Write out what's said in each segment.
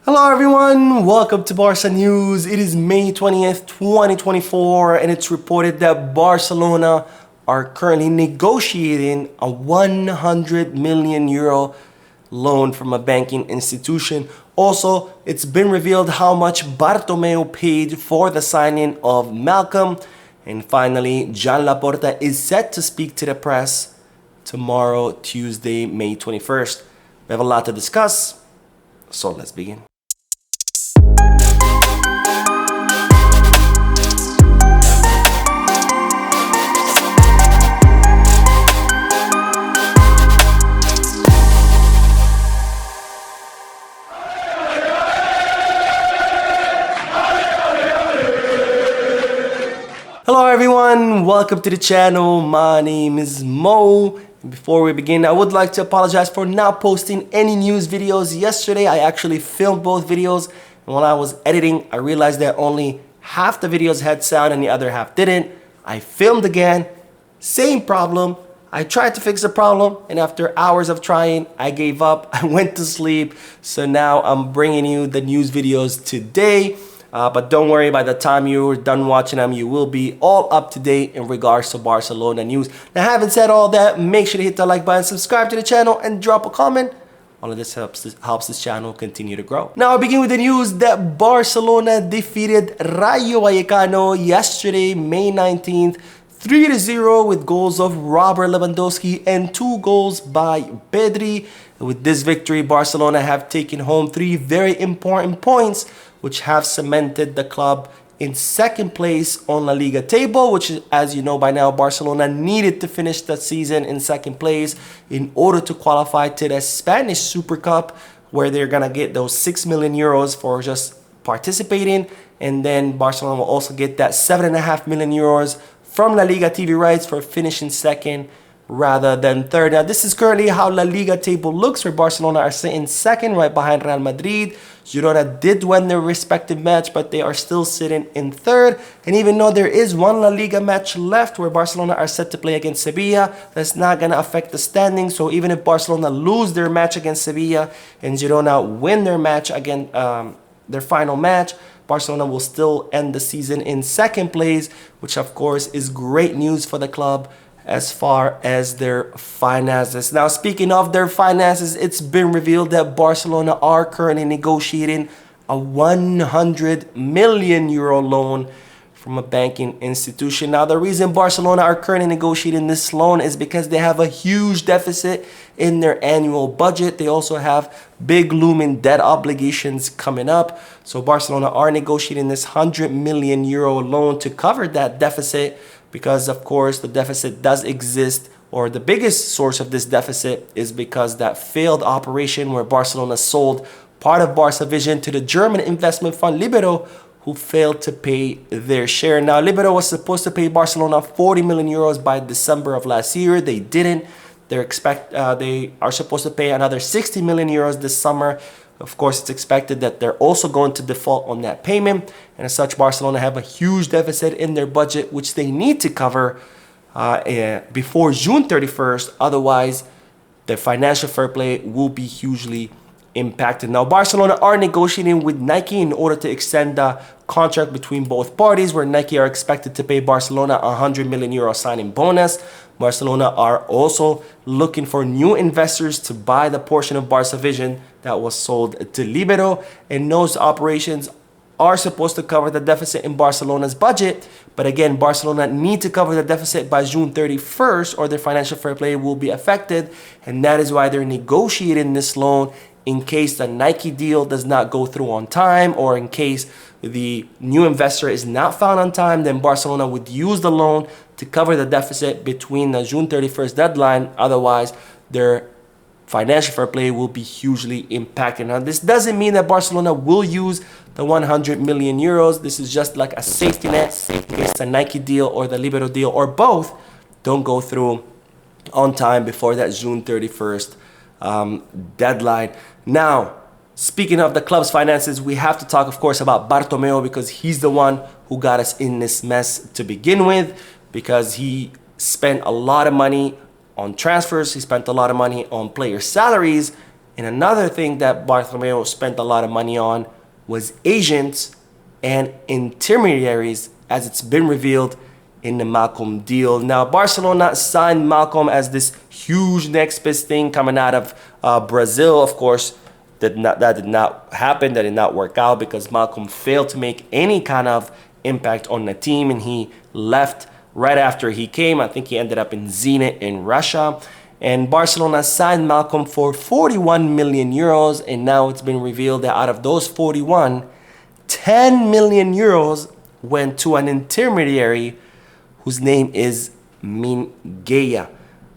Hello everyone, welcome to Barca News. It is May 20th, 2024, and it's reported that Barcelona are currently negotiating a 100 million euro loan from a banking institution. Also, it's been revealed how much Bartomeu paid for the signing of Malcolm. And finally, Laporta is set to speak to the press tomorrow, Tuesday, May 21st. We have a lot to discuss, so let's begin. Hello everyone, welcome to the channel. My name is Mo. Before we begin, I would like to apologize for not posting any news videos. Yesterday I actually filmed both videos, and while I was editing I realized that only half the videos had sound and the other half didn't. I filmed again, same problem. I tried to fix the problem, and after hours of trying I gave up. I went to sleep, so now I'm bringing you the news videos today. But don't worry, by the time you're done watching them, you will be all up to date in regards to Barcelona news. Now, having said all that, make sure to hit the like button, subscribe to the channel, and drop a comment. All of this helps this channel continue to grow. Now, I begin with the news that Barcelona defeated Rayo Vallecano yesterday, May 19th, 3-0 with goals of Robert Lewandowski and 2 goals by Pedri. With this victory, Barcelona have taken home 3 very important points, which have cemented the club in second place on La Liga table, which, as you know by now, Barcelona needed to finish the season in second place in order to qualify to the Spanish Super Cup, where they're gonna get those 6 million euros for just participating, and then Barcelona will also get that 7.5 million euros from La Liga TV rights for finishing second rather than third. Now, this is currently how La Liga table looks, where Barcelona are sitting second right behind Real Madrid. Girona did win their respective match, but they are still sitting in third. And even though there is one La Liga match left where Barcelona are set to play against Sevilla, that's not going to affect the standings. So even if Barcelona lose their match against Sevilla and Girona win their match again, their final match, Barcelona will still end the season in second place, which of course is great news for the club as far as their finances. Now, speaking of their finances, it's been revealed that Barcelona are currently negotiating a 100 million euro loan from a banking institution. Now, the reason Barcelona are currently negotiating this loan is because they have a huge deficit in their annual budget. They also have big looming debt obligations coming up. So Barcelona are negotiating this 100 million euro loan to cover that deficit, because of course the deficit does exist, or the biggest source of this deficit is because that failed operation where Barcelona sold part of Barca Vision to the German investment fund Libero, who failed to pay their share. Now, Libero was supposed to pay Barcelona 40 million euros by December of last year. They didn't. They are supposed to pay another 60 million euros this summer. Of course, it's expected that they're also going to default on that payment. And as such, Barcelona have a huge deficit in their budget, which they need to cover before June 31st. Otherwise, their financial fair play will be hugely impacted. Now, Barcelona are negotiating with Nike in order to extend the contract between both parties, where Nike are expected to pay Barcelona a 100 million euro signing bonus. Barcelona are also looking for new investors to buy the portion of Barca Vision that was sold to Libero, and those operations are supposed to cover the deficit in Barcelona's budget. But again, Barcelona need to cover the deficit by June 31st, or their financial fair play will be affected, and that is why they're negotiating this loan in case the Nike deal does not go through on time, or in case the new investor is not found on time. Then Barcelona would use the loan to cover the deficit between the June 31st deadline. Otherwise, their financial fair play will be hugely impacted. Now, this doesn't mean that Barcelona will use the 100 million euros. This is just like a safety net in case the Nike deal or the Libero deal, or both, don't go through on time before that June 31st deadline. Now, speaking of the club's finances, we have to talk, of course, about Bartomeu, because he's the one who got us in this mess to begin with, because he spent a lot of money on transfers, he spent a lot of money on player salaries, And another thing that Bartomeu spent a lot of money on was agents and intermediaries, as it's been revealed in the Malcolm deal. Now, Barcelona signed Malcolm as this huge next best thing coming out of Brazil. Of course, that did not happen. That did not work out because Malcolm failed to make any kind of impact on the team, and he left right after he came. I think he ended up in Zenit in Russia. And Barcelona signed Malcolm for 41 million euros, and now it's been revealed that out of those 41, 10 million euros went to an intermediary whose name is Minguella.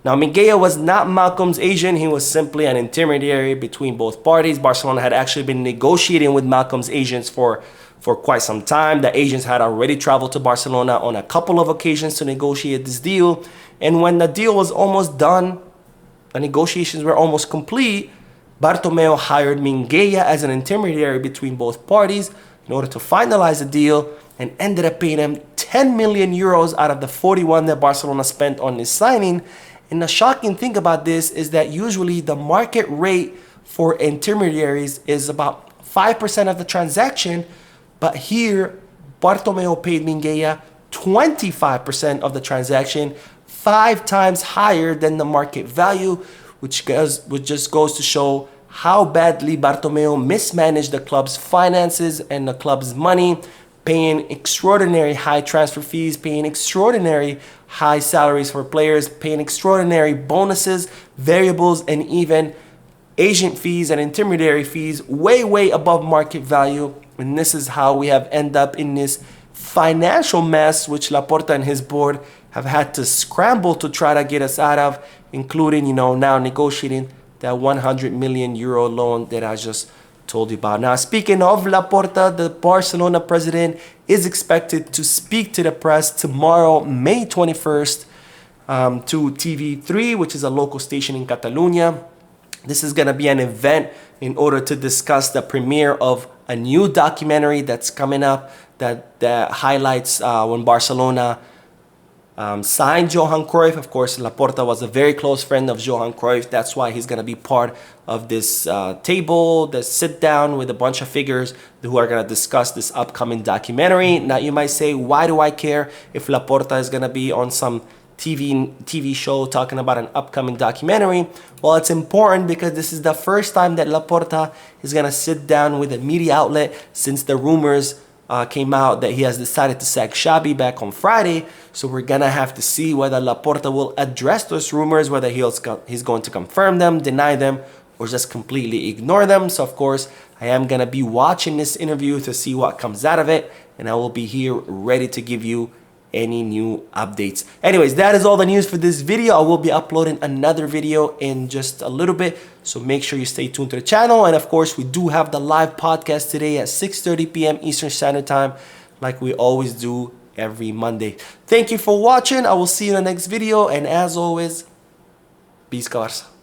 Now, Minguella was not Malcolm's agent. He was simply an intermediary between both parties. Barcelona had actually been negotiating with Malcolm's agents for quite some time. The agents had already traveled to Barcelona on a couple of occasions to negotiate this deal. And when the deal was almost done, the negotiations were almost complete, Bartomeu hired Minguella as an intermediary between both parties in order to finalize the deal, and ended up paying him 10 million euros out of the 41 that Barcelona spent on this signing. And the shocking thing about this is that usually the market rate for intermediaries is about 5% of the transaction, but here Bartomeu paid Minguella 25% of the transaction, 5 times higher than the market value, which just goes to show how badly Bartomeu mismanaged the club's finances and the club's money, paying extraordinary high transfer fees, paying extraordinary high salaries for players, paying extraordinary bonuses, variables, and even agent fees and intermediary fees way above market value. And this is how we have ended up in this financial mess, which Laporta and his board have had to scramble to try to get us out of, including, now negotiating that 100 million euro loan that I just told you about. Now, speaking of Laporta, the Barcelona president is expected to speak to the press tomorrow, May 21st, to TV3, which is a local station in Catalonia. This is going to be an event in order to discuss the premiere of a new documentary that's coming up that highlights when Barcelona signed Johan Cruyff. Of course, Laporta was a very close friend of Johan Cruyff. That's why he's going to be part of this table, this sit down with a bunch of figures who are going to discuss this upcoming documentary. Now, you might say, why do I care if Laporta is going to be on some TV show talking about an upcoming documentary? Well, it's important because this is the first time that Laporta is going to sit down with a media outlet since the rumors came out that he has decided to sack Xabi back on Friday. So we're gonna have to see whether Laporta will address those rumors, whether he's going to confirm them, deny them, or just completely ignore them. So of course, I am gonna be watching this interview to see what comes out of it, and I will be here ready to give you any new updates. Anyways, that is all the news for this video. I will be uploading another video in just a little bit, so make sure you stay tuned to the channel. And of course, we do have the live podcast today at 6:30 p.m. Eastern Standard Time, like we always do every Monday. Thank you for watching. I will see you in the next video, and as always, Peace, Barça.